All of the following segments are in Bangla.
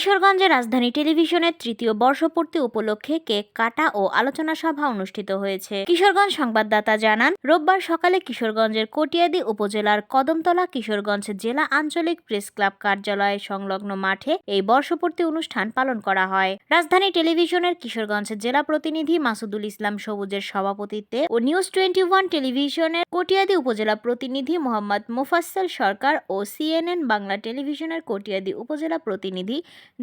কিশোরগঞ্জে রাজধানী টেলিভিশনের তৃতীয় বর্ষপূর্তি উপলক্ষে কেক কাটা ও আলোচনা সভা অনুষ্ঠিত হয়েছে। কিশোরগঞ্জ সংবাদদাতা জানান, রোববার সকালে কিশোরগঞ্জের কটিয়াদী উপজেলার কদমতলা কিশোরগঞ্জ জেলা আঞ্চলিক প্রেস ক্লাব কার্যালয় সংলগ্ন মাঠে এই বর্ষপূর্তি অনুষ্ঠান পালন করা হয়। রাজধানী টেলিভিশনের কিশোরগঞ্জ জেলা প্রতিনিধি মাসুদুল ইসলাম সবুজের সভাপতিত্বে ও নিউজ 21 টেলিভিশনের কটিয়াদী উপজেলা প্রতিনিধি মোহাম্মদ মোফাজ্জল সরকার ও CNN বাংলা টেলিভিশনের কটিয়াদী উপজেলা প্রতিনিধি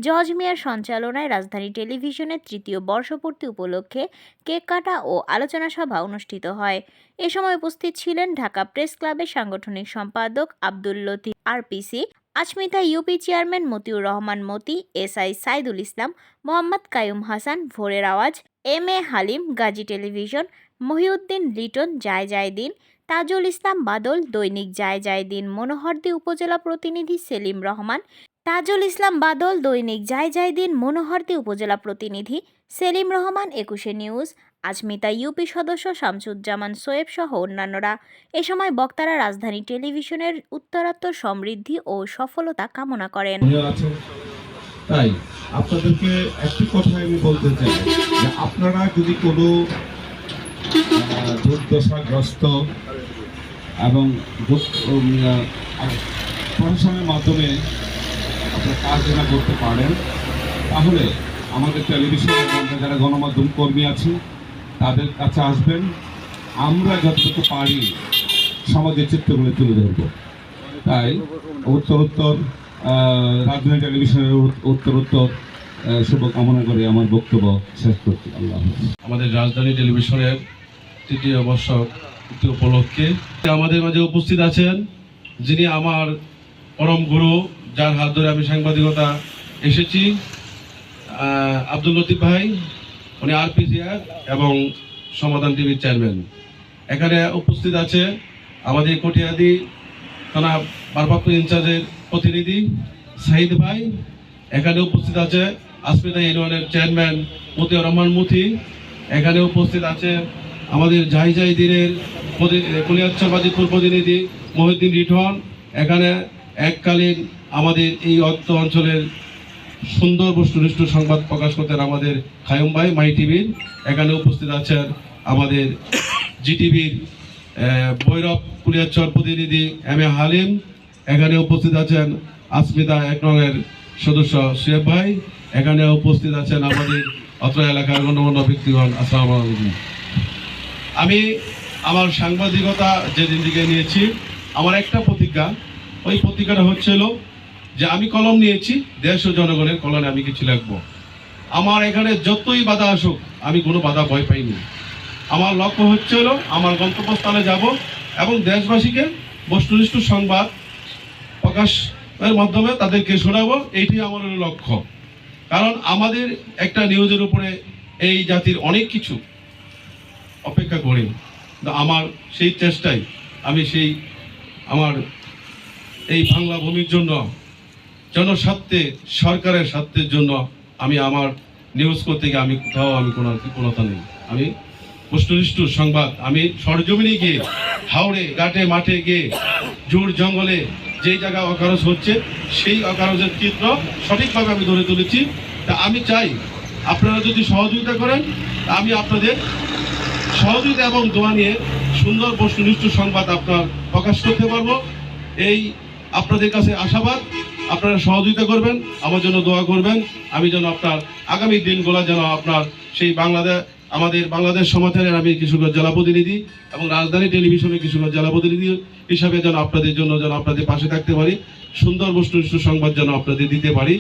জজ মিয়ার সঞ্চালনায় রাজধানী টেলিভিশনের তৃতীয় বর্ষপূর্তি উপলক্ষে কেক কাটা ও আলোচনা সভা অনুষ্ঠিত হয়। এ সময় উপস্থিত ছিলেন ঢাকা প্রেস ক্লাবের সাংগঠনিক সম্পাদক Abdul Latif RPC, Achmita UP chairman Motiur Rahman Moti, SI Saidul Islam, Mohammad Kayum Hasan, Bhorer Awaz, MA Halim, Gazi television, Mohiuddin Liton, জায় দিন, তাজুল ইসলাম বাদল, দৈনিক জায় দিন, মনোহরদী উপজেলা প্রতিনিধি সেলিম রহমান, তাজুল ইসলাম বাদল, দৈনিক জায় দিন, মনোহরদী উপজেলা প্রতিনিধি সেলিম রহমান, 21 নিউজ, আচমিতা ইউপি সদস্য শামসুজ্জামান সোয়েব সহ অন্যান্যরা। এ সময় বক্তারা রাজধানী টেলিভিশনের উত্তরোত্তর সমৃদ্ধি ও সফলতা কামনা করেন। তাই আপনাদেরকে একটি কথা আমি বলতে চাই যে আপনারা যদি কোনো দুর্দশাগ্রস্ত এবং প্রশাসনের মাধ্যমে আপনারা কাজ না করতে পারেন, তাহলে আমাদের টেলিভিশনের যারা গণমাধ্যম কর্মী আছে তাদের কাছে আসবেন। আমরা যতটুকু পারি সমাজের চিত্রগুলো তুলে ধরব। তাই উত্তরোত্তর রাজধানী টেলিভিশনের উত্তরোত্তর শুভকামনা করে আমার বক্তব্য শেষ করছি। আল্লাহ হাফেজ। আমাদের রাজধানী টেলিভিশনের তৃতীয় বর্ষ উপলক্ষে আমাদের মাঝে উপস্থিত আছেন যিনি আমার পরম গুরু, যার হাত ধরে আমি সাংবাদিকতা এসেছি, আব্দুল লতিফ ভাই, উনি RPC এবং সমাধান টিভির চেয়ারম্যান। এখানে উপস্থিত আছে আমাদের কটিয়াদী থানা ভারপ্রাপ্ত ইনচার্জের প্রতিনিধি সাইদ ভাই। এখানে উপস্থিত আছে আচমিতা ইউনিয়নের চেয়ারম্যান মতিউর রহমান মতি। এখানে উপস্থিত আছে আমাদের জায় দিনের কুলিয়াচ্ছর প্রতিনিধি মহিউদ্দিন লিটন। এখানে এককালীন আমাদের এই অঞ্চলের সুন্দর বস্তুনিষ্ঠ সংবাদ প্রকাশ করতেন আমাদের কায়ুম ভাই মাই টিভির। এখানে উপস্থিত আছেন আমাদের GTVর ভৈরব কুলিয়াচ্ছর প্রতিনিধি MA হালিম। এখানে উপস্থিত আছেন আচমিতা 1 নংয়ের সদস্য সোয়েব ভাই। এখানে উপস্থিত আছেন আমাদের অত্র এলাকার গণ্যমান্য ব্যক্তিগণ। আসসালামু আলাইকুম। আমি আমার সাংবাদিকতা যেদিন থেকে নিয়েছি, আমার একটা প্রতিজ্ঞা, ওই প্রতিজ্ঞাটা হচ্ছিল যে আমি কলম নিয়েছি, দেশ ও জনগণের কল্যাণে আমি কিছু লিখব। আমার এখানে যতই বাধা আসুক আমি কোনো বাধা ভয় পাইনি। আমার লক্ষ্য হচ্ছিল আমার গন্তব্যস্থলে যাব এবং দেশবাসীকে বস্তুনিষ্ঠ সংবাদ প্রকাশের মাধ্যমে তাদেরকে শোনাবো। এইটি আমার লক্ষ্য। কারণ আমাদের একটা নিউজের উপরে এই জাতির অনেক কিছু অপেক্ষা করে। আমার সেই চেষ্টায় আমি আমার এই বাংলা ভূমির জন্য, জনস্বার্থে, সরকারের স্বার্থের জন্য আমি আমার নিউজ করতে গিয়ে আমি কোথাও কোনো কৃপণতা নেই। আমি বস্তুনিষ্ঠ সংবাদ, আমি সরজমিনে গিয়ে হাওড়ে ঘাটে মাঠে গিয়ে জোর জঙ্গলে যেই জায়গা অকারজ হচ্ছে সেই অকারজের চিত্র সঠিকভাবে আমি ধরে তুলেছি। তা আমি চাই আপনারা যদি সহযোগিতা করেন, আমি আপনাদের সহযোগিতা এবং দোয়া নিয়ে সুন্দর বস্তুনিষ্ঠ সংবাদ আপনার প্রকাশ করতে পারবো। এই আপনাদের কাছে আশাবাদ। আপনারা সহযোগিতা করবেন, আমার জন্য দোয়া করবেন। আমি যেন আপনার আগামী দিনগুলো যেন আপনার সেই আমাদের বাংলাদেশ সমাচারের আমি কিশোরগঞ্জ জেলা প্রতিনিধি এবং রাজধানী টেলিভিশনের কিশোরগঞ্জ জেলা প্রতিনিধি হিসাবে যেন আপনাদের জন্য যেন আপনাদের পাশে থাকতে পারি, সুন্দর বস্তুনিষ্ঠ সংবাদ যেন আপনাদের দিতে পারি।